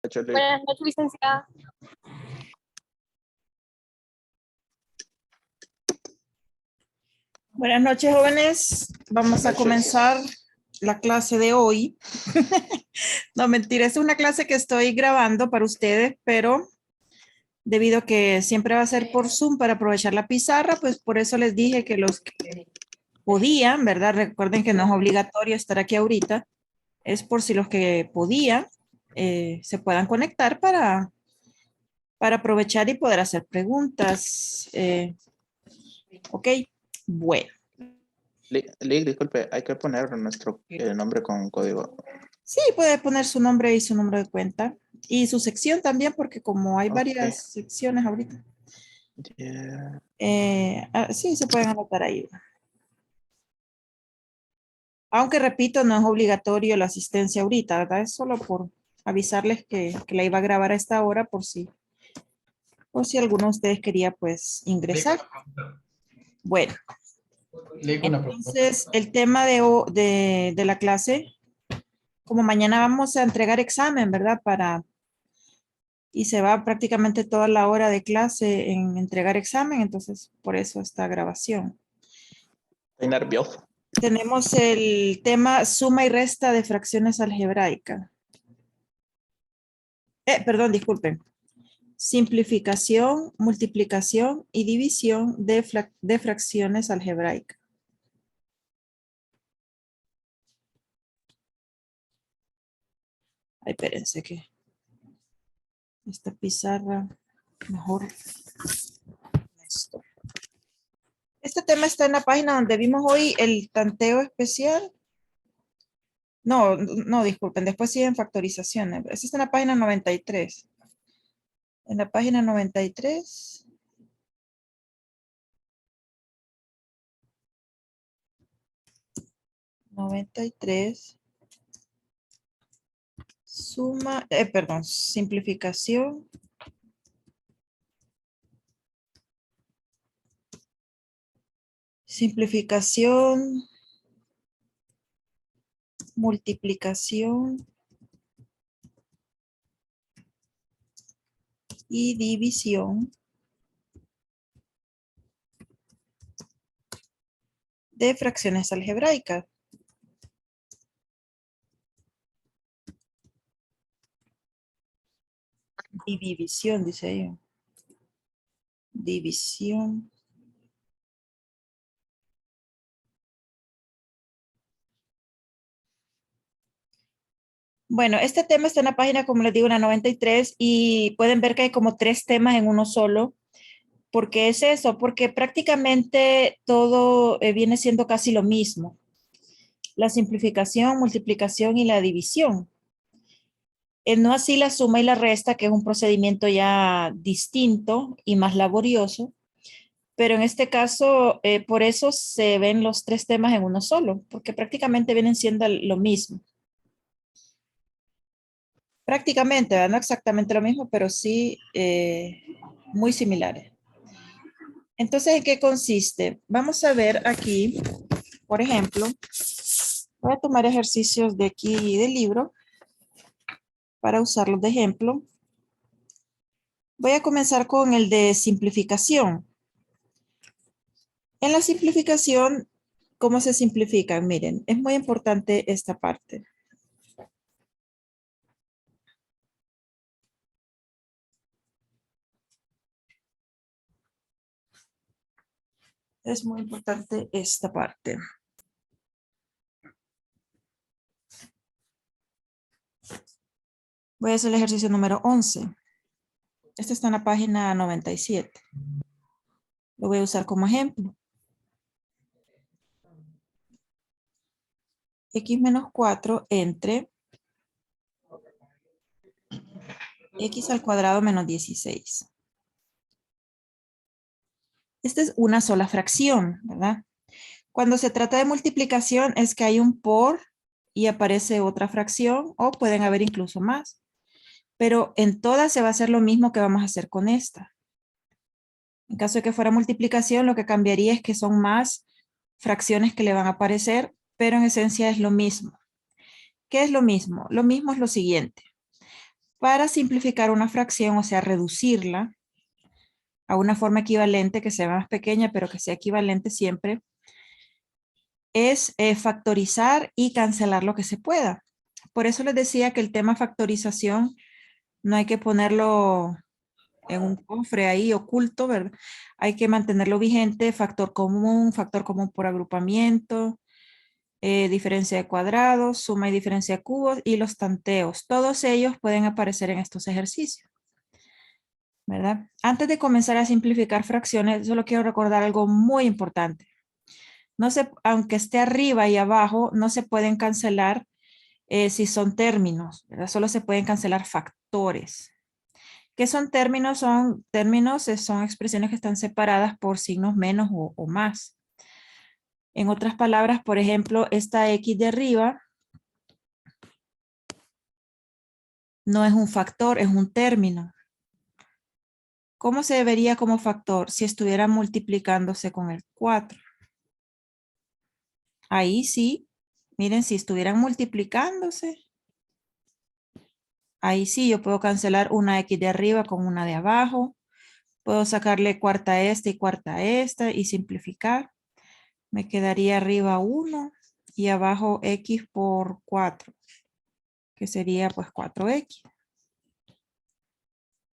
Buenas noches, licenciada. Buenas noches, jóvenes. Vamos a comenzar la clase de hoy. No, mentira, es una clase que estoy grabando para ustedes, pero debido a que siempre va a ser por Zoom para aprovechar la pizarra, pues por eso les dije que los que podían, ¿verdad? Recuerden que no es obligatorio estar aquí ahorita. Es por si los que podían se puedan conectar para aprovechar y poder hacer preguntas. Ok, bueno. Lick, disculpe, hay que poner nuestro nombre con código. Sí, puede poner su nombre y su número de cuenta. Y su sección también, porque como hay varias secciones ahorita. Yeah. Sí, se pueden anotar ahí. Aunque repito, no es obligatorio la asistencia ahorita, ¿verdad? Es solo por avisarles que la iba a grabar a esta hora por si alguno de ustedes quería pues ingresar. Bueno, entonces el tema de la clase, como mañana vamos a entregar examen, ¿verdad? Y se va prácticamente toda la hora de clase en entregar examen, entonces por eso esta grabación. Estoy nervioso. Tenemos el tema suma y resta de fracciones algebraicas. Perdón, disculpen. Simplificación, multiplicación y división de fracciones algebraicas. Ay, espérense que esta pizarra mejor. Esto. Este tema está en la página donde vimos hoy el tanteo especial. No, disculpen, después siguen factorizaciones. Esta está en la página 93. En la página 93. Suma, perdón, simplificación. Simplificación. Multiplicación. Y división de fracciones algebraicas. Y división, dice ella. División. Bueno, este tema está en la página, como les digo, en la 93 y pueden ver que hay como 3 temas en uno solo. ¿Por qué es eso? Porque prácticamente todo viene siendo casi lo mismo. La simplificación, multiplicación y la división. No así la suma y la resta, que es un procedimiento ya distinto y más laborioso. Pero en este caso, por eso se ven los 3 temas en uno solo, porque prácticamente vienen siendo lo mismo. Prácticamente, ¿verdad? No exactamente lo mismo, pero sí muy similares. Entonces, ¿en qué consiste? Vamos a ver aquí, por ejemplo, voy a tomar ejercicios de aquí del libro para usarlos de ejemplo. Voy a comenzar con el de simplificación. En la simplificación, ¿cómo se simplifican? Miren, es muy importante esta parte. Es muy importante esta parte. Voy a hacer el ejercicio número 11. Este está en la página 97. Lo voy a usar como ejemplo. X menos 4 entre X al cuadrado menos 16. Esta es una sola fracción, ¿verdad? Cuando se trata de multiplicación es que hay un por y aparece otra fracción o pueden haber incluso más. Pero en todas se va a hacer lo mismo que vamos a hacer con esta. En caso de que fuera multiplicación, lo que cambiaría es que son más fracciones que le van a aparecer, pero en esencia es lo mismo. ¿Qué es lo mismo? Lo mismo es lo siguiente. Para simplificar una fracción, o sea, reducirla a una forma equivalente que sea más pequeña, pero que sea equivalente siempre, es factorizar y cancelar lo que se pueda. Por eso les decía que el tema factorización no hay que ponerlo en un cofre ahí oculto, ¿verdad? Hay que mantenerlo vigente, factor común por agrupamiento, diferencia de cuadrados, suma y diferencia de cubos y los tanteos. Todos ellos pueden aparecer en estos ejercicios, ¿verdad? Antes de comenzar a simplificar fracciones, solo quiero recordar algo muy importante. No se, aunque esté arriba y abajo, no se pueden cancelar si son términos, ¿verdad? Solo se pueden cancelar factores. ¿Qué son términos? Son términos, son expresiones que están separadas por signos menos o más. En otras palabras, por ejemplo, esta X de arriba no es un factor, es un término. ¿Cómo se vería como factor si estuviera multiplicándose con el 4? Ahí sí, miren, si estuvieran multiplicándose, ahí sí yo puedo cancelar una X de arriba con una de abajo. Puedo sacarle cuarta a esta y cuarta a esta y simplificar. Me quedaría arriba 1 y abajo X por 4, que sería pues 4X.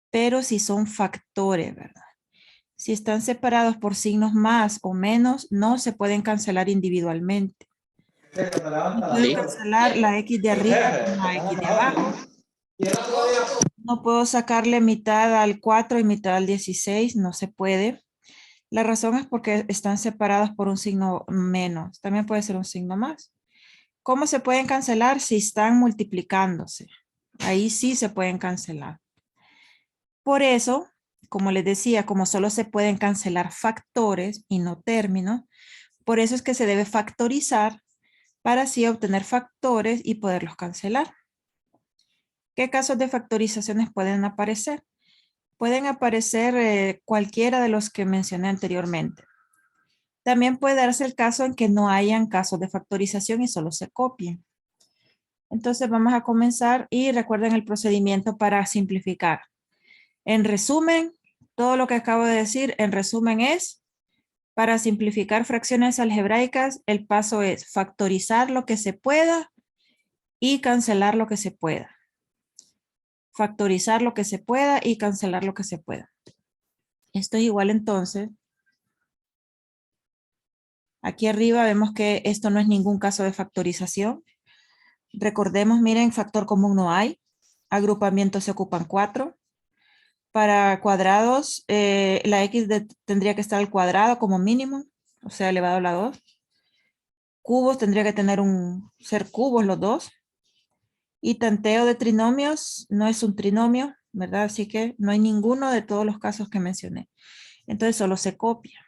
Pero si son factores, ¿verdad? Si están separados por signos más o menos, no se pueden cancelar individualmente. No puedo cancelar la X de arriba con la X de abajo. No puedo sacarle mitad al 4 y mitad al 16, no se puede. La razón es porque están separados por un signo menos. También puede ser un signo más. ¿Cómo se pueden cancelar? Si están multiplicándose. Ahí sí se pueden cancelar. Por eso, como les decía, como solo se pueden cancelar factores y no términos, por eso es que se debe factorizar para así obtener factores y poderlos cancelar. ¿Qué casos de factorizaciones pueden aparecer? Pueden aparecer cualquiera de los que mencioné anteriormente. También puede darse el caso en que no hayan casos de factorización y solo se copien. Entonces vamos a comenzar y recuerden el procedimiento para simplificar. En resumen, todo lo que acabo de decir, en resumen es, para simplificar fracciones algebraicas, el paso es factorizar lo que se pueda y cancelar lo que se pueda. Factorizar lo que se pueda y cancelar lo que se pueda. Esto es igual entonces. Aquí arriba vemos que esto no es ningún caso de factorización. Recordemos, miren, factor común no hay. Agrupamientos se ocupan 4. Para cuadrados, la X tendría que estar al cuadrado como mínimo, o sea, elevado a la 2. Cubos tendría que ser cubos los dos. Y tanteo de trinomios no es un trinomio, ¿verdad? Así que no hay ninguno de todos los casos que mencioné. Entonces solo se copia.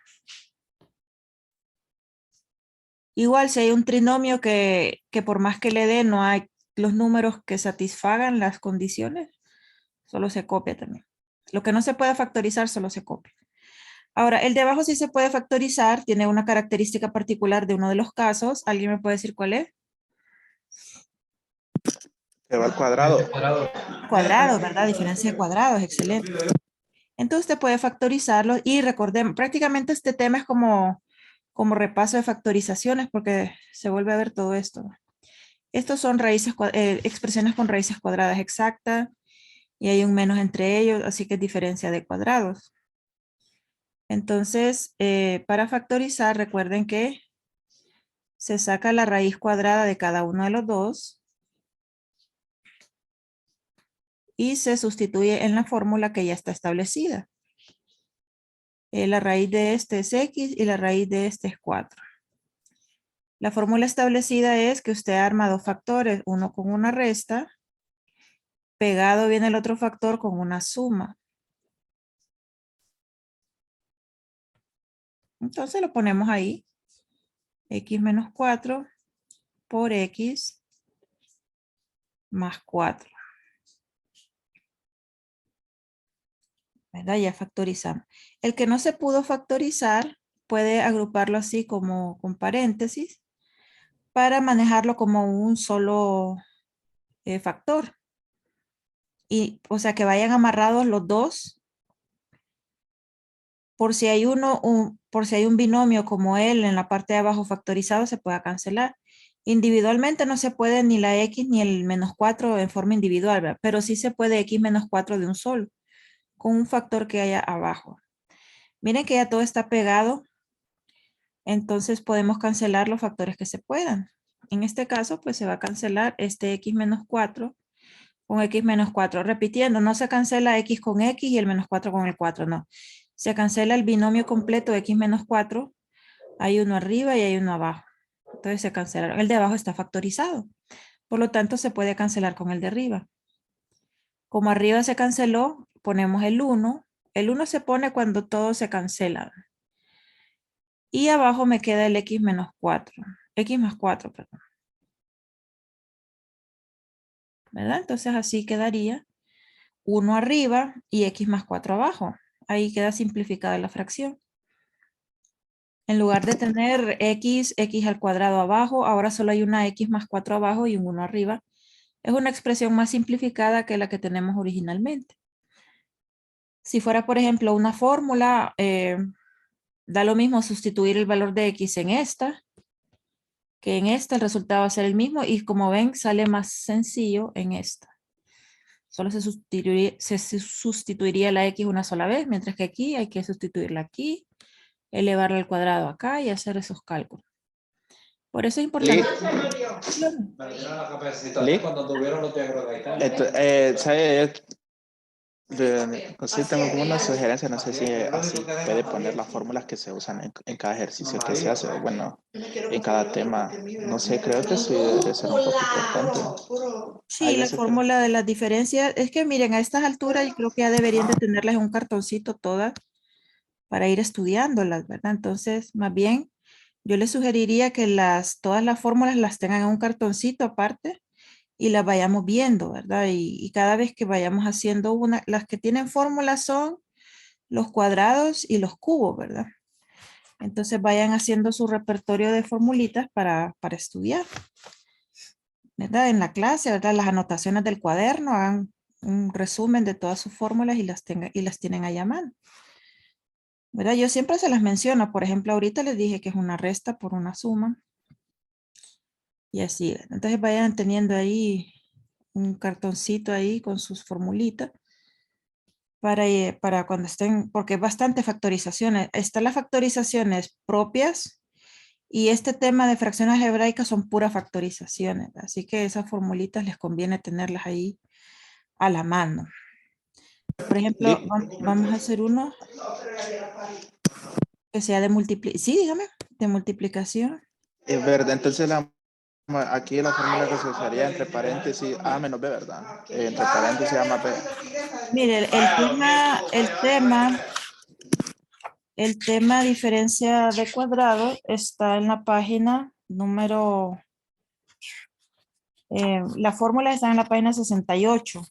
Igual si hay un trinomio que por más que le dé no hay los números que satisfagan las condiciones, solo se copia también. Lo que no se puede factorizar solo se copia. Ahora, el de abajo sí se puede factorizar, tiene una característica particular de uno de los casos. ¿Alguien me puede decir cuál es? Se va al cuadrado. Cuadrados, ¿verdad? Diferencia de cuadrados, excelente. Entonces usted puede factorizarlo y recordemos, prácticamente este tema es como repaso de factorizaciones porque se vuelve a ver todo esto. Estos son expresiones con raíces cuadradas exactas y hay un menos entre ellos, así que es diferencia de cuadrados. Entonces, para factorizar, recuerden que se saca la raíz cuadrada de cada uno de los dos y se sustituye en la fórmula que ya está establecida. La raíz de este es X y la raíz de este es 4. La fórmula establecida es que usted arma dos factores, uno con una resta, pegado viene el otro factor con una suma. Entonces lo ponemos ahí. X menos 4 por X más 4. ¿Verdad? Ya factorizamos. El que no se pudo factorizar puede agruparlo así como con paréntesis para manejarlo como un solo factor. y, o sea, que vayan amarrados los dos. Por si hay por si hay un binomio como él en la parte de abajo factorizado, se pueda cancelar. Individualmente no se puede ni la X ni el -4 en forma individual, ¿verdad? Pero sí se puede X -4 de un solo, con un factor que haya abajo. Miren que ya todo está pegado, entonces podemos cancelar los factores que se puedan. En este caso, pues se va a cancelar este X -4 con X -4. Repitiendo, no se cancela X con X y el -4 con el 4, no. Se cancela el binomio completo X -4. Hay uno arriba y hay uno abajo. Entonces se cancelaron. El de abajo está factorizado. Por lo tanto, se puede cancelar con el de arriba. Como arriba se canceló, ponemos el 1. El 1 se pone cuando todo se cancela. Y abajo me queda el X -4. X más 4, perdón. ¿Verdad? Entonces así quedaría 1 arriba y X más 4 abajo. Ahí queda simplificada la fracción. En lugar de tener X al cuadrado abajo, ahora solo hay una X más 4 abajo y un 1 arriba. Es una expresión más simplificada que la que tenemos originalmente. Si fuera, por ejemplo, una fórmula, da lo mismo sustituir el valor de X en esta, que en esta el resultado va a ser el mismo y como ven sale más sencillo en esta. Solo se sustituiría la X una sola vez, mientras que aquí hay que sustituirla aquí, elevarla al cuadrado acá y hacer esos cálculos. Por eso es importante. ¿Sabe? Sí, tengo como una sugerencia, no sé si así puede poner las fórmulas que se usan en cada ejercicio que se hace, o bueno, en cada tema. No sé, creo que sí debe ser un poco importante. Sí, Hay la veces que... fórmula de las diferencias, es que miren, a estas alturas yo creo que ya deberían de tenerlas en un cartoncito todas para ir estudiándolas, ¿verdad? Entonces, más bien, yo les sugeriría que todas las fórmulas las tengan en un cartoncito aparte y las vayamos viendo, ¿verdad? Y cada vez que vayamos haciendo las que tienen fórmulas son los cuadrados y los cubos, ¿verdad? Entonces vayan haciendo su repertorio de formulitas para estudiar, ¿verdad? En la clase, ¿verdad? Las anotaciones del cuaderno, hagan un resumen de todas sus fórmulas y las tienen ahí a mano. ¿Verdad? Yo siempre se las menciono. Por ejemplo, ahorita les dije que es una resta por una suma. Y así. Entonces vayan teniendo ahí un cartoncito ahí con sus formulitas para cuando estén, porque es bastante factorizaciones. Están las factorizaciones propias y este tema de fracciones algebraicas son puras factorizaciones. Así que esas formulitas les conviene tenerlas ahí a la mano. Por ejemplo, vamos a hacer uno que sea de multiplicación. Sí, dígame, de multiplicación. Es verdad, entonces aquí la fórmula que se usaría entre paréntesis A menos B, ¿verdad? Entre paréntesis A más B. Mire, el tema diferencia de cuadrado está en la página número, las fórmulas están en la página 68.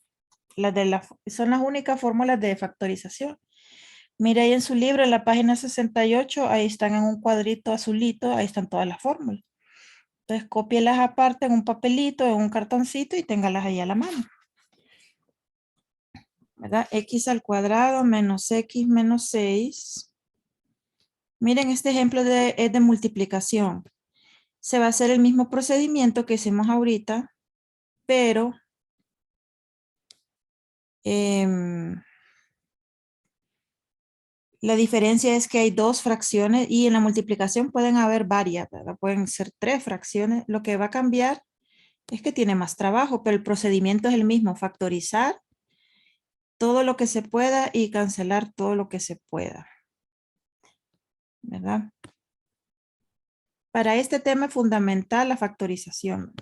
Son las únicas fórmulas de factorización. Mire ahí en su libro, en la página 68, ahí están en un cuadrito azulito, ahí están todas las fórmulas. Entonces, cópielas aparte en un papelito, en un cartoncito y téngalas ahí a la mano. ¿Verdad? X al cuadrado menos X menos 6. Miren, este ejemplo es de multiplicación. Se va a hacer el mismo procedimiento que hicimos ahorita, pero la diferencia es que hay dos fracciones y en la multiplicación pueden haber varias, ¿verdad? Pueden ser 3 fracciones. Lo que va a cambiar es que tiene más trabajo, pero el procedimiento es el mismo, factorizar todo lo que se pueda y cancelar todo lo que se pueda, ¿verdad? Para este tema es fundamental la factorización.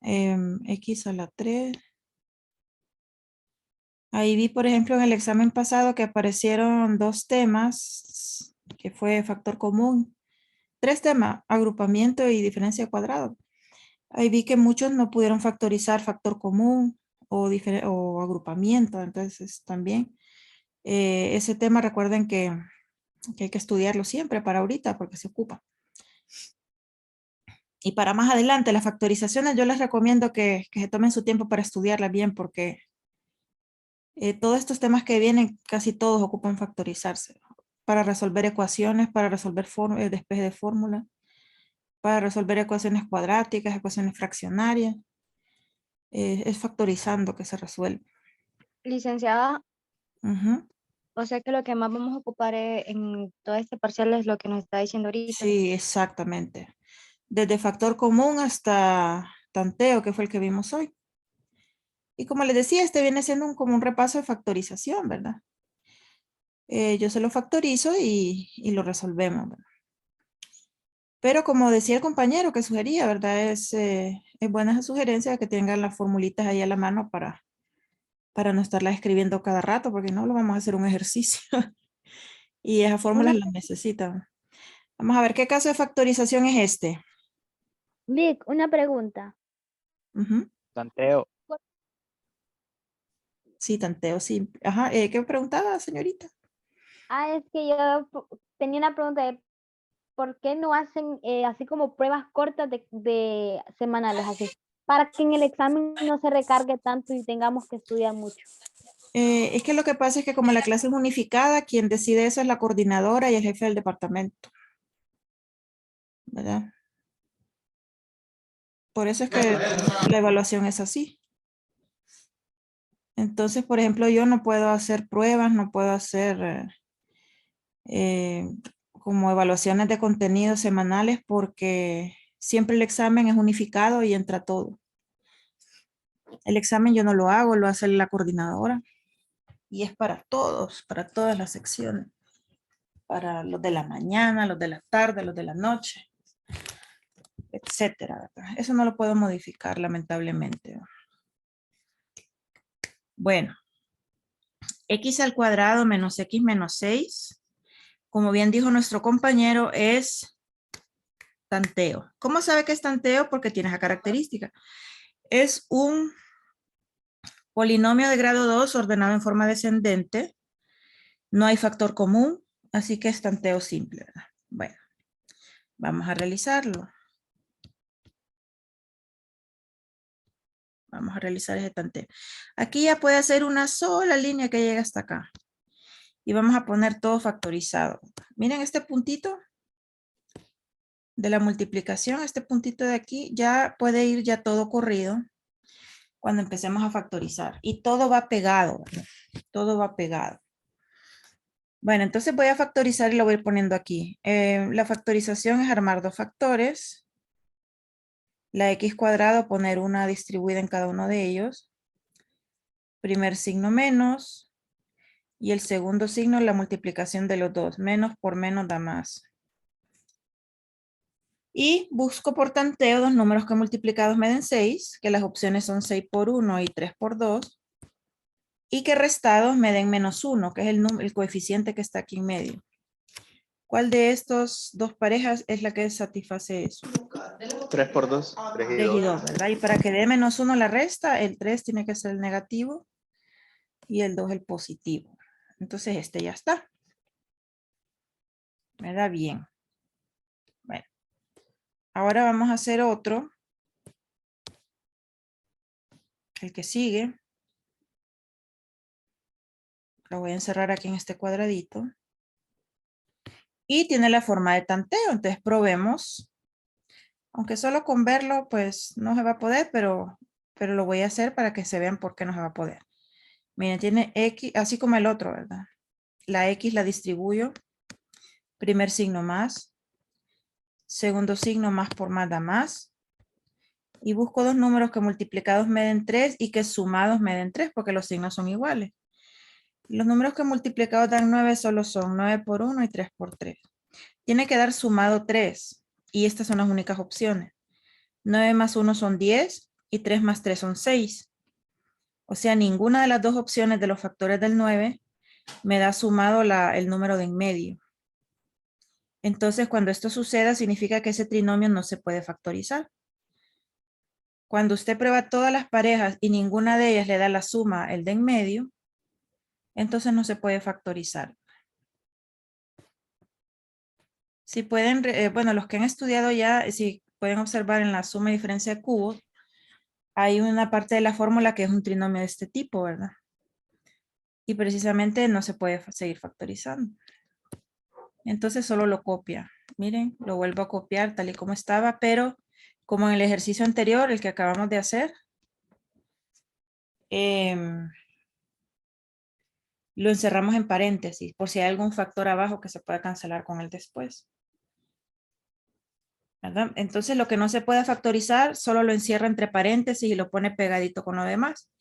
X a la 3. Ahí vi, por ejemplo, en el examen pasado que aparecieron 2 temas, que fue factor común. 3 temas, agrupamiento y diferencia de cuadrado. Ahí vi que muchos no pudieron factorizar factor común o agrupamiento. Entonces, también ese tema recuerden que hay que estudiarlo siempre para ahorita porque se ocupa. Y para más adelante, las factorizaciones yo les recomiendo que se tomen su tiempo para estudiarlas bien porque todos estos temas que vienen, casi todos ocupan factorizarse. Para resolver ecuaciones, para resolver despeje de fórmula, para resolver ecuaciones cuadráticas, ecuaciones fraccionarias. Es factorizando que se resuelve. Licenciada, Ujú. o sea que lo que más vamos a ocupar en todo este parcial es lo que nos está diciendo ahorita. Sí, exactamente. Desde factor común hasta tanteo, que fue el que vimos hoy. Y como les decía, este viene siendo como un repaso de factorización, ¿verdad? Yo se lo factorizo y lo resolvemos, ¿verdad? Pero como decía el compañero que sugería, ¿verdad? Es buena esa sugerencia de que tengan las formulitas ahí a la mano para no estarlas escribiendo cada rato, porque no lo vamos a hacer un ejercicio. Y esas fórmulas las necesitan. Vamos a ver qué caso de factorización es este. Vic, una pregunta. Ujú. Tanteo. Sí, tanteo simple. Ajá, ¿qué preguntaba, señorita? Es que yo tenía una pregunta de por qué no hacen así como pruebas cortas de semanales, así, para que en el examen no se recargue tanto y tengamos que estudiar mucho. Es que lo que pasa es que como la clase es unificada, quien decide eso es la coordinadora y el jefe del departamento. ¿Verdad? Por eso es que la evaluación es así. Entonces, por ejemplo, yo no puedo hacer pruebas, no puedo hacer como evaluaciones de contenidos semanales porque siempre el examen es unificado y entra todo. El examen yo no lo hago, lo hace la coordinadora y es para todos, para todas las secciones. Para los de la mañana, los de la tarde, los de la noche, etcétera, ¿verdad? Eso no lo puedo modificar, lamentablemente. Bueno, x al cuadrado menos x menos 6, como bien dijo nuestro compañero, es tanteo. ¿Cómo sabe que es tanteo? Porque tiene esa característica. Es un polinomio de grado 2 ordenado en forma descendente. No hay factor común, así que es tanteo simple, ¿verdad? Bueno, vamos a realizarlo. Vamos a realizar ese tanteo. Aquí ya puede hacer una sola línea que llega hasta acá. Y vamos a poner todo factorizado. Miren este puntito de la multiplicación, este puntito de aquí, ya puede ir ya todo corrido cuando empecemos a factorizar. Y todo va pegado, ¿verdad? Todo va pegado. Bueno, entonces voy a factorizar y lo voy a ir poniendo aquí. La factorización es armar dos factores. La x cuadrado, poner una distribuida en cada uno de ellos. Primer signo menos. Y el segundo signo, la multiplicación de los dos. Menos por menos da más. Y busco por tanteo dos números que multiplicados me den 6, que las opciones son 6 por 1 y 3 por 2. Y que restados me den menos 1, que es el coeficiente que está aquí en medio. ¿Cuál de estos dos parejas es la que satisface eso? 3 por 2. 3 y 3 y 2. 2, ¿verdad? Y para que dé menos 1 la resta, el 3 tiene que ser el negativo y el 2 el positivo. Entonces este ya está. Me da bien. Bueno. Ahora vamos a hacer otro. El que sigue. Lo voy a encerrar aquí en este cuadradito. Y tiene la forma de tanteo. Entonces probemos. Aunque solo con verlo, pues no se va a poder, pero lo voy a hacer para que se vean por qué no se va a poder. Miren, tiene X, así como el otro, ¿verdad? La X la distribuyo. Primer signo más. Segundo signo más por más da más. Y busco dos números que multiplicados me den 3 y que sumados me den 3 porque los signos son iguales. Los números que multiplicados dan 9 solo son 9 por 1 y 3 por 3. Tiene que dar sumado 3 y estas son las únicas opciones. 9 más 1 son 10 y 3 más 3 son 6. O sea, ninguna de las dos opciones de los factores del 9 me da sumado el número de en medio. Entonces, cuando esto suceda, significa que ese trinomio no se puede factorizar. Cuando usted prueba todas las parejas y ninguna de ellas le da la suma, el de en medio, entonces no se puede factorizar. Si pueden, bueno, los que han estudiado ya, si pueden observar en la suma y diferencia de cubos, hay una parte de la fórmula que es un trinomio de este tipo, ¿verdad? Y precisamente no se puede seguir factorizando. Entonces solo lo copia. Miren, lo vuelvo a copiar tal y como estaba, pero como en el ejercicio anterior, el que acabamos de hacer, lo encerramos en paréntesis por si hay algún factor abajo que se pueda cancelar con el después. ¿Verdad? Entonces lo que no se puede factorizar solo lo encierra entre paréntesis y lo pone pegadito con lo demás.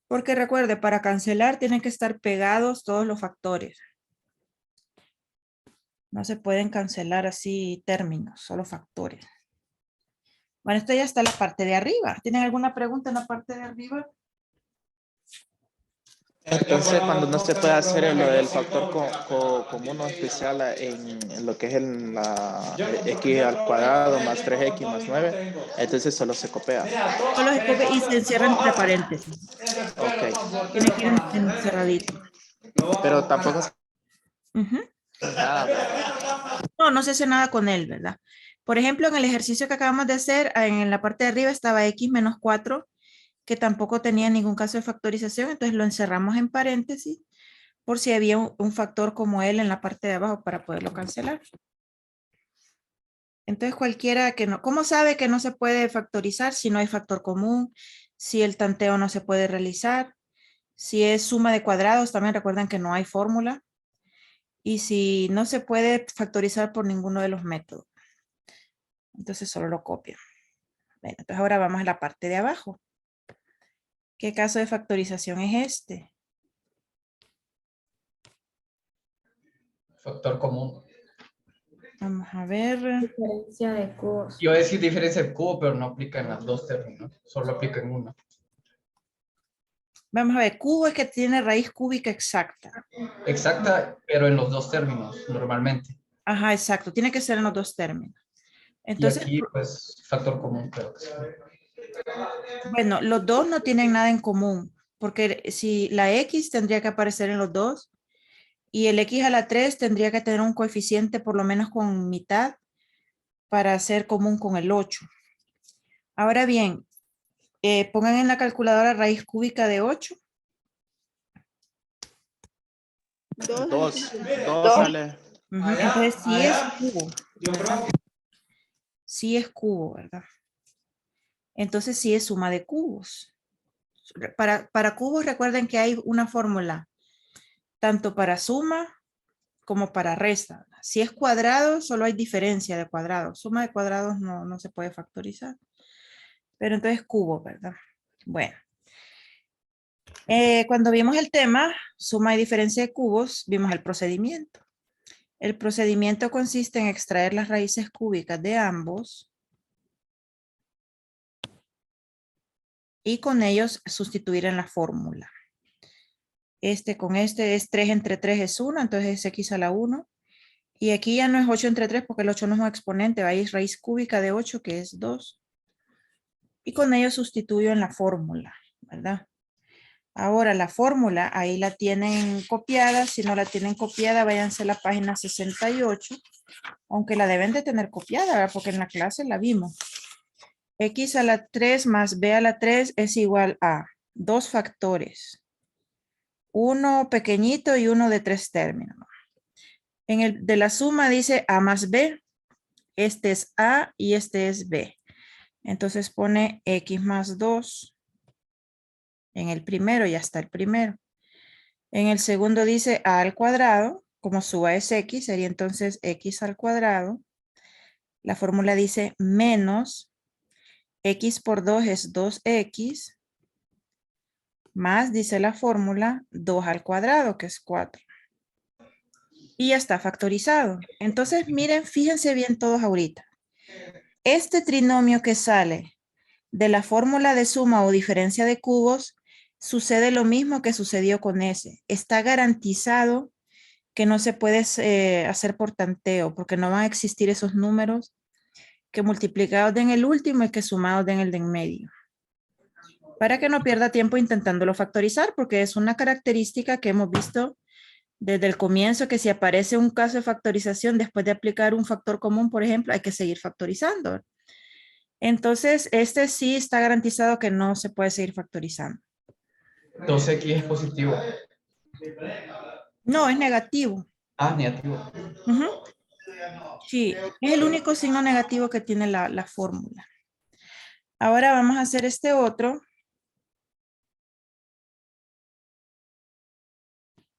Porque recuerde, para cancelar tienen que estar pegados todos los factores. No se pueden cancelar así términos, solo factores. Bueno, esto ya está en la parte de arriba. ¿Tienen alguna pregunta en la parte de arriba? Entonces, cuando no se puede hacer lo del factor común o especial en lo que es la x al cuadrado más 3x más 9, entonces solo se copia. Solo se copia y se encierra entre paréntesis. Ok. Tiene que ir encerradito. Pero tampoco se... Ujú. nada. No se hace nada con él, ¿verdad? Por ejemplo, en el ejercicio que acabamos de hacer, en la parte de arriba estaba x menos 4, que tampoco tenía ningún caso de factorización, entonces lo encerramos en paréntesis por si había un factor como él en la parte de abajo para poderlo cancelar. Entonces cualquiera que no, ¿cómo sabe que no se puede factorizar si no hay factor común? Si el tanteo no se puede realizar, si es suma de cuadrados, también recuerden que no hay fórmula. Y si no se puede factorizar por ninguno de los métodos. Entonces solo lo copio. Bueno, entonces ahora vamos a la parte de abajo. ¿Qué caso de factorización es este? Factor común. Vamos a ver. Diferencia de cubos. Yo voy a decir diferencia de cubo, pero no aplica en las dos términos. Solo aplica en una. Vamos a ver, cubo es que tiene raíz cúbica exacta. Exacta, pero en los dos términos, normalmente. Ajá, exacto. Tiene que ser en los dos términos. Y Entonces, aquí, pues, factor común, creo que sí. bueno, los dos no tienen nada en común. Porque si la X tendría que aparecer en los dos. Y el X a la 3 tendría que tener un coeficiente por lo menos con mitad para ser común con el 8. Ahora bien, pongan en la calculadora raíz cúbica de 8. 2 sale. Entonces sí es cubo, ¿verdad? Sí es cubo, ¿verdad? Entonces sí es suma de cubos. Para cubos recuerden que hay una fórmula, tanto para suma como para resta. Si es cuadrado, solo hay diferencia de cuadrados. Suma de cuadrados no se puede factorizar. Pero entonces cubo, ¿verdad? Bueno. Cuando vimos el tema, suma y diferencia de cubos, vimos el procedimiento. El procedimiento consiste en extraer las raíces cúbicas de ambos y con ellos sustituir en la fórmula. Con este es 3 entre 3 es 1, entonces es x a la 1. Y aquí ya no es 8 entre 3 porque el 8 no es un exponente, ahí es raíz cúbica de 8 que es 2. Y con ello sustituyo en la fórmula, ¿verdad? Ahora la fórmula, ahí la tienen copiada. Si no la tienen copiada, váyanse a la página 68. Aunque la deben de tener copiada, ¿verdad? Porque en la clase la vimos. X a la 3 más B a la 3 es igual a 2 factores. Uno pequeñito y uno de 3 términos. En el de la suma dice A más B. Este es A y este es B. Entonces pone X más 2. En el primero ya está el primero. En el segundo dice A al cuadrado. Como su A es X, sería entonces X al cuadrado. La fórmula dice menos X por 2 es 2X. Más, dice la fórmula, 2 al cuadrado, que es 4. Y ya está factorizado. Entonces, miren, fíjense bien todos ahorita. Este trinomio que sale de la fórmula de suma o diferencia de cubos, sucede lo mismo que sucedió con ese. Está garantizado que no se puede hacer por tanteo, porque no van a existir esos números que multiplicados den el último y que sumados den el de en medio. Para que no pierda tiempo intentándolo factorizar, porque es una característica que hemos visto desde el comienzo, que si aparece un caso de factorización después de aplicar un factor común, por ejemplo, hay que seguir factorizando. Entonces, este sí está garantizado que no se puede seguir factorizando. 2x es positivo. No, es negativo. Ah, negativo. Ujú. Sí, es el único signo negativo que tiene la fórmula. Ahora vamos a hacer este otro.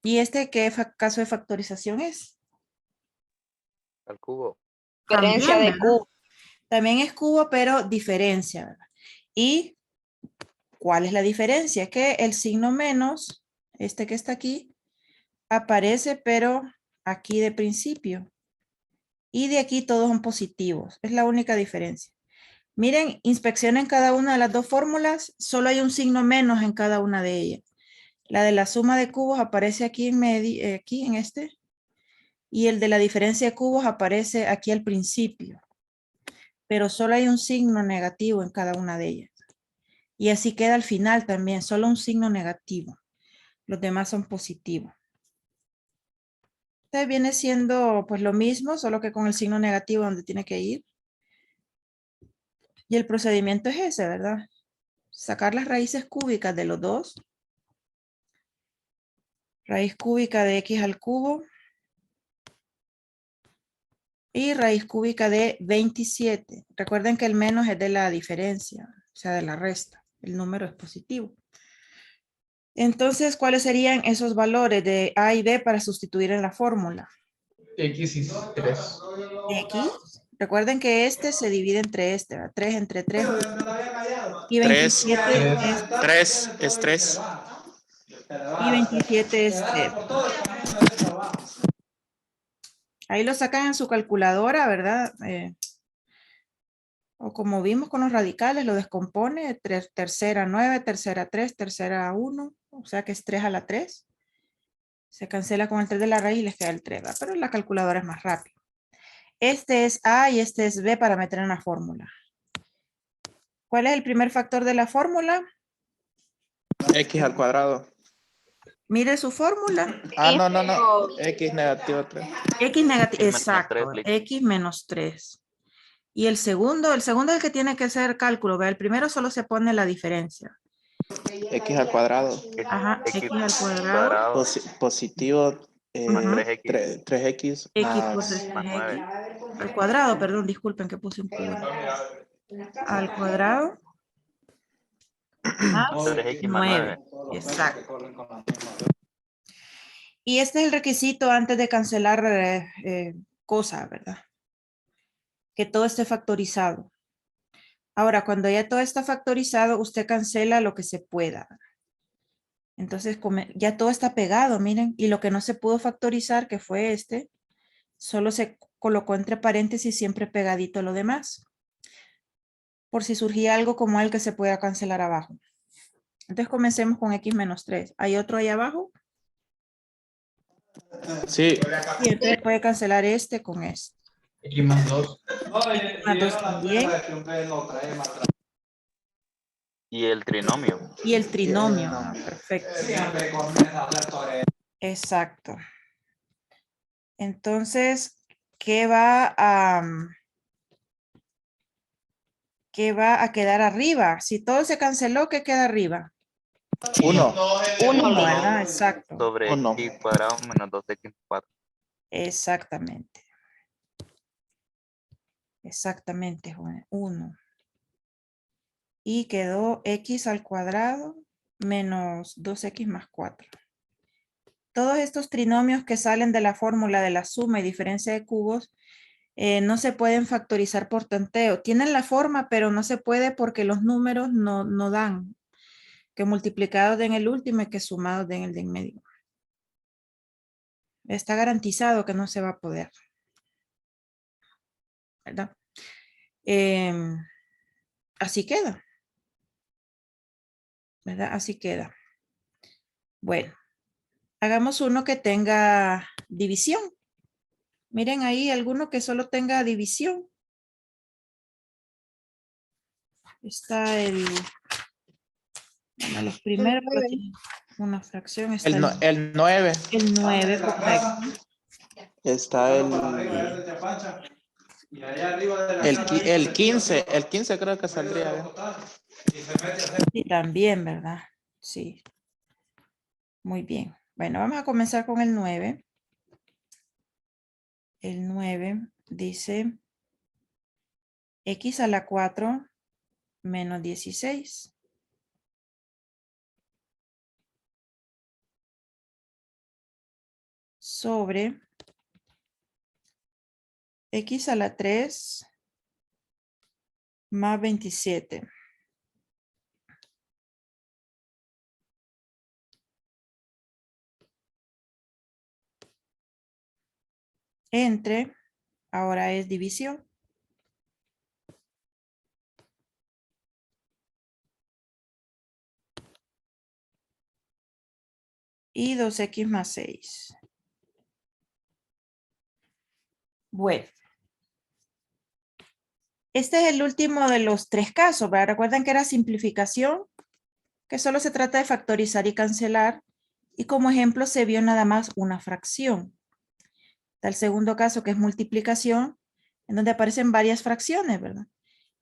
¿Y este qué caso de factorización es? Al cubo. Diferencia También, de ¿verdad? cubo. También es cubo, pero diferencia, ¿verdad? ¿Y cuál es la diferencia? Que el signo menos, este que está aquí, aparece, pero aquí de principio. Y de aquí todos son positivos. Es la única diferencia. Miren, inspeccionen cada una de las dos fórmulas. Solo hay un signo menos en cada una de ellas. La de la suma de cubos aparece aquí en medio, aquí en este. Y el de la diferencia de cubos aparece aquí al principio. Pero solo hay un signo negativo en cada una de ellas. Y así queda al final también, solo un signo negativo. Los demás son positivos. Este viene siendo pues lo mismo, solo que con el signo negativo donde tiene que ir. Y el procedimiento es ese, ¿verdad? Sacar las raíces cúbicas de los dos. Raíz cúbica de x al cubo. Y raíz cúbica de 27. Recuerden que el menos es de la diferencia, o sea, de la resta. El número es positivo. Entonces, ¿cuáles serían esos valores de A y B para sustituir en la fórmula? X y 3. X. Recuerden que este se divide entre este, ¿verdad? 3 entre 3. Y 3, 27 es 3 es 3. Y 27 es 3. Ahí lo sacan en su calculadora, ¿verdad? O como vimos con los radicales, lo descompone. Tercera 9, tercera 3, tercera 1. O sea que es 3 a la 3. Se cancela con el 3 de la raíz y les queda el 3, ¿verdad? Pero la calculadora es más rápida. Este es A y este es B para meter en la fórmula. ¿Cuál es el primer factor de la fórmula? X al cuadrado. Mire su fórmula. Ah, no. X negativo 3. X negativo, X menos exacto. 3, X menos 3. Y el segundo es el que tiene que hacer cálculo. ¿Ve? El primero solo se pone la diferencia. X al cuadrado. Ajá, X X al cuadrado. Positivo más Ujú. 3X 3X X por más 3X. más 9. Al cuadrado, perdón, disculpen que puse un cubo. Al cuadrado más 3X más 9. 9. Exacto. Y este es el requisito antes de cancelar cosas, ¿verdad? Que todo esté factorizado. Ahora, cuando ya todo está factorizado, usted cancela lo que se pueda. Entonces, ya todo está pegado, miren. Y lo que no se pudo factorizar, que fue este, solo se colocó entre paréntesis siempre pegadito a lo demás. Por si surgía algo como el que se pueda cancelar abajo. Entonces, comencemos con x menos 3. ¿Hay otro ahí abajo? Sí. Y entonces puede cancelar este con este. X más 2. X más 2 también. Y el trinomio. Y el trinomio. Perfecto. Exacto. Entonces, ¿qué va a quedar arriba? Si todo se canceló, ¿qué queda arriba? 1. 1, ¿verdad? Exacto. Sobre Uno. X cuadrado menos 2X 4. Exactamente. Exactamente, Juan. 1. Y quedó x al cuadrado menos 2x más 4. Todos estos trinomios que salen de la fórmula de la suma y diferencia de cubos no se pueden factorizar por tanteo. Tienen la forma, pero no se puede porque los números no dan. Que multiplicados den el último y que sumados den el de en medio. Está garantizado que no se va a poder. ¿Verdad? Así queda. ¿Verdad? Así queda. Bueno, hagamos uno que tenga división. Miren ahí alguno que solo tenga división. Está bueno, los primeros una fracción. Está El 9. el 9, correcto. Está el El 15 creo que saldría bien. Y también, ¿verdad? Sí. Muy bien. Bueno, vamos a comenzar con el 9. El 9 dice x a la 4 menos 16. Sobre x a la 3 más 27. Entre, ahora es división. Y 2x más 6. Bueno. Este es el último de los 3 casos, ¿verdad? Recuerden que era simplificación, que solo se trata de factorizar y cancelar. Y como ejemplo se vio nada más una fracción. Está el segundo caso que es multiplicación, en donde aparecen varias fracciones, ¿verdad?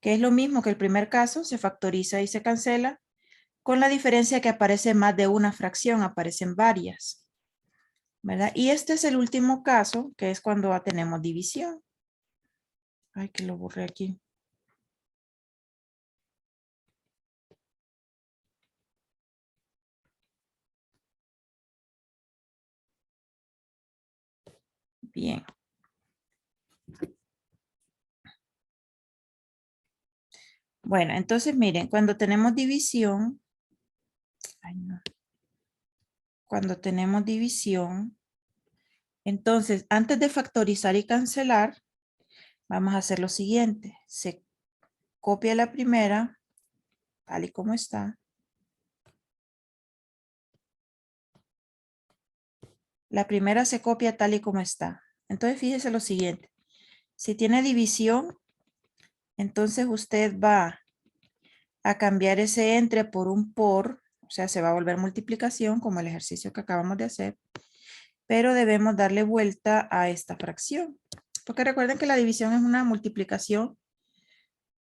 Que es lo mismo que el primer caso, se factoriza y se cancela, con la diferencia que aparece más de una fracción, aparecen varias, ¿verdad? Y este es el último caso, que es cuando tenemos división. Ay, que lo borré aquí. Bien. Bueno, entonces miren, cuando tenemos división, ay, no. Cuando tenemos división, entonces antes de factorizar y cancelar, vamos a hacer lo siguiente. Se copia la primera, tal y como está. La primera se copia tal y como está. Entonces fíjese lo siguiente. Si tiene división, entonces usted va a cambiar ese entre por un por, o sea, se va a volver multiplicación como el ejercicio que acabamos de hacer, pero debemos darle vuelta a esta fracción. Porque recuerden que la división es una multiplicación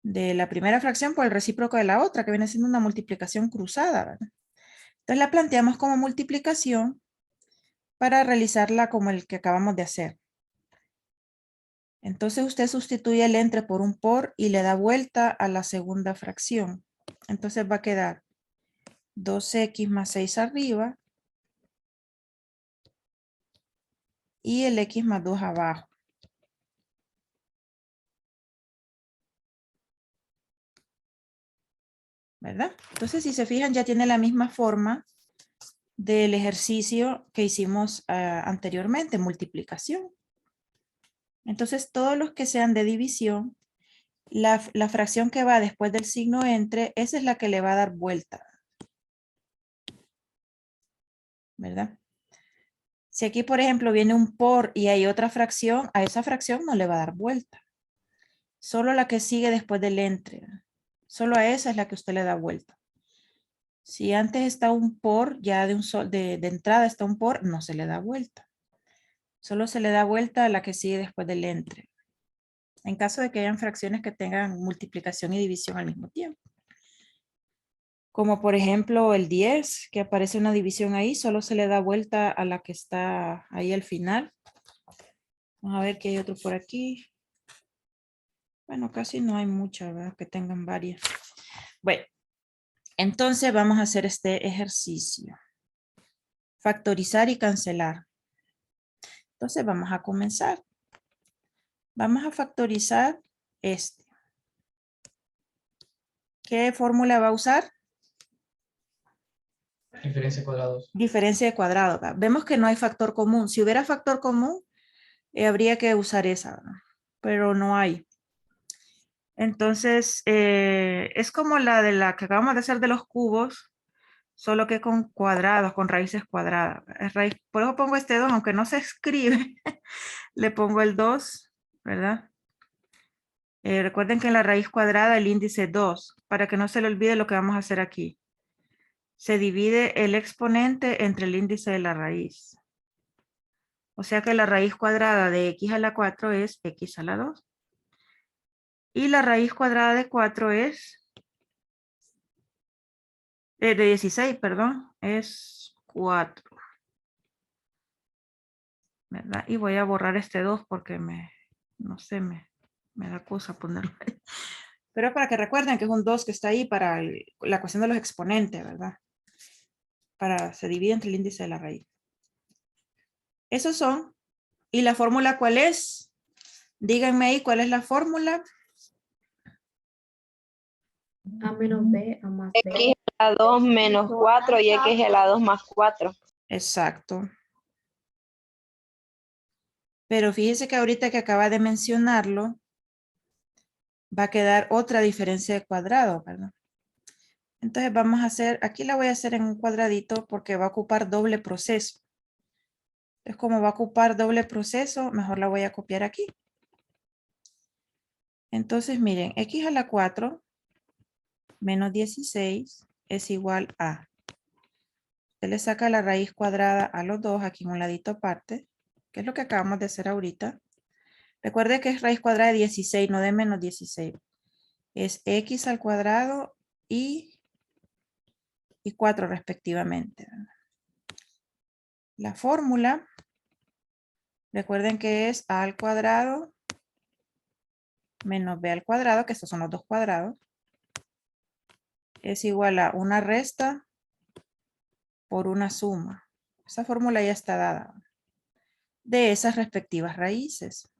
de la primera fracción por el recíproco de la otra, que viene siendo una multiplicación cruzada, ¿verdad? Entonces la planteamos como multiplicación para realizarla como el que acabamos de hacer. Entonces usted sustituye el entre por un por y le da vuelta a la segunda fracción. Entonces va a quedar 2x más 6 arriba y el x más 2 abajo. ¿Verdad? Entonces si se fijan ya tiene la misma forma del ejercicio que hicimos anteriormente, multiplicación. Entonces todos los que sean de división, la fracción que va después del signo entre, esa es la que le va a dar vuelta. ¿Verdad? Si aquí, por ejemplo, viene un por y hay otra fracción, a esa fracción no le va a dar vuelta. Solo la que sigue después del entre. Solo a esa es la que usted le da vuelta. Si antes está un por, ya de entrada está un por, no se le da vuelta. Solo se le da vuelta a la que sigue después del entre. En caso de que hayan fracciones que tengan multiplicación y división al mismo tiempo. Como por ejemplo el 10, que aparece una división ahí, solo se le da vuelta a la que está ahí al final. Vamos a ver que hay otro por aquí. Bueno, casi no hay muchas, ¿verdad? Que tengan varias. Bueno, entonces vamos a hacer este ejercicio. Factorizar y cancelar. Entonces vamos a comenzar. Vamos a factorizar este. ¿Qué fórmula va a usar? Diferencia de cuadrados. Diferencia de cuadrado. ¿verdad? Vemos que no hay factor común. Si hubiera factor común, habría que usar esa, ¿verdad? Pero no hay. Entonces, es como la que acabamos de hacer de los cubos, solo que con cuadrados, con raíces cuadradas. Por eso pongo este 2, aunque no se escribe, le pongo el 2, ¿verdad? Recuerden que en la raíz cuadrada el índice es 2, para que no se le olvide lo que vamos a hacer aquí. Se divide el exponente entre el índice de la raíz. O sea que la raíz cuadrada de x a la 4 es x a la 2. Y la raíz cuadrada de 4 es... de 16, perdón. Es 4. ¿Verdad? Y voy a borrar este 2 porque no sé, me da cosa ponerlo ahí. Pero para que recuerden que es un 2 que está ahí para la cuestión de los exponentes, ¿verdad? Se divide entre el índice de la raíz. Esos son. ¿Y la fórmula cuál es? Díganme ahí cuál es la fórmula. A menos B, A más B. X a la 2 menos 4 y X a la 2 más 4. Exacto. Pero fíjese que ahorita que acaba de mencionarlo, va a quedar otra diferencia de cuadrado, ¿verdad? Entonces vamos a hacer, aquí la voy a hacer en un cuadradito porque va a ocupar doble proceso. Entonces como va a ocupar doble proceso, mejor la voy a copiar aquí. Entonces miren, X a la 4 menos 16 es igual a. Usted le saca la raíz cuadrada a los dos aquí en un ladito aparte, que es lo que acabamos de hacer ahorita. Recuerde que es raíz cuadrada de 16, no de menos 16. Es X al cuadrado y 4 respectivamente. La fórmula, recuerden que es A al cuadrado menos B al cuadrado, que estos son los dos cuadrados, es igual a una resta por una suma. Esa fórmula ya está dada de esas respectivas raíces.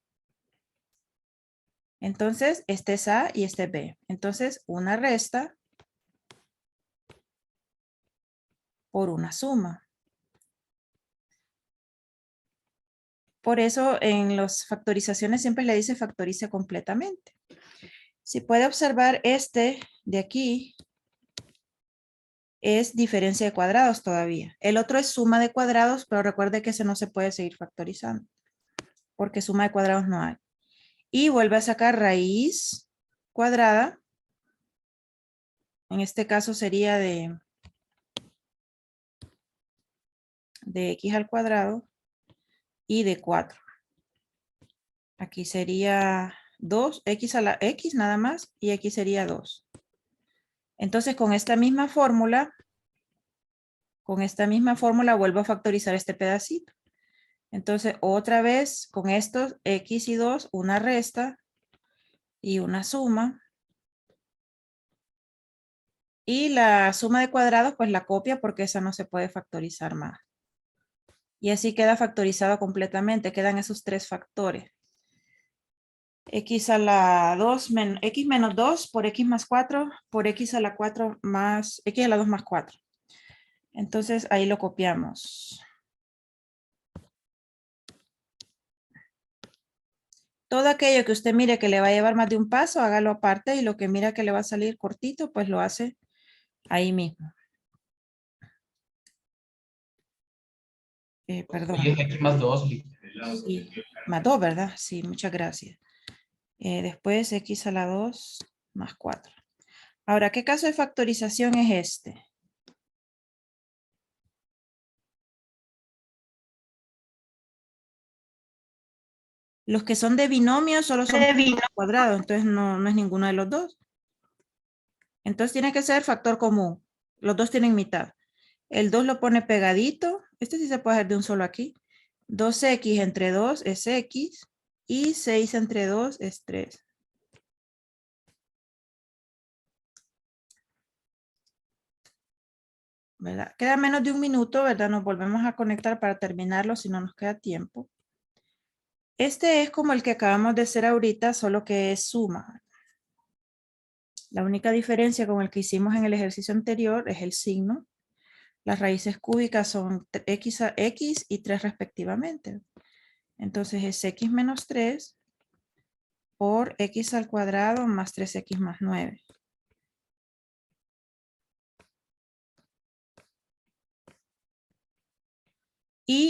Entonces, este es A y este es B. Entonces, una resta por una suma. Por eso en las factorizaciones siempre le dice factorice completamente. Si puede observar este de aquí es diferencia de cuadrados todavía. El otro es suma de cuadrados, pero recuerde que ese no se puede seguir factorizando porque suma de cuadrados no hay. Y vuelve a sacar raíz cuadrada. En este caso sería de X al cuadrado y de 4. Aquí sería 2, X a la X nada más, y aquí sería 2. Entonces con esta misma fórmula vuelvo a factorizar este pedacito. Entonces otra vez con estos X y 2, una resta y una suma. Y la suma de cuadrados pues la copia porque esa no se puede factorizar más. Y así queda factorizado completamente, quedan esos tres factores. X a la 2 menos X menos 2 por X más 4 por X a la 4 más X a la 2 más 4. Entonces ahí lo copiamos. Todo aquello que usted mire que le va a llevar más de un paso, hágalo aparte, y lo que mira que le va a salir cortito, pues lo hace ahí mismo. Perdón. Y X más 2. Sí, más 2, ¿verdad? Sí, muchas gracias. Después X a la 2 más 4. Ahora, ¿qué caso de factorización es este? Los que son de binomio solo son cuadrados, entonces no es ninguno de los dos. Entonces tiene que ser factor común. Los dos tienen mitad. El 2 lo pone pegadito. Este sí se puede hacer de un solo aquí. 2x entre 2 es x. Y 6 entre 2 es 3. ¿Verdad? Queda menos de un minuto, ¿verdad? Nos volvemos a conectar para terminarlo si no nos queda tiempo. Este es como el que acabamos de hacer ahorita, solo que es suma. La única diferencia con el que hicimos en el ejercicio anterior es el signo. Las raíces cúbicas son x a x y 3 respectivamente. Entonces es x menos 3 por x al cuadrado más 3x más 9.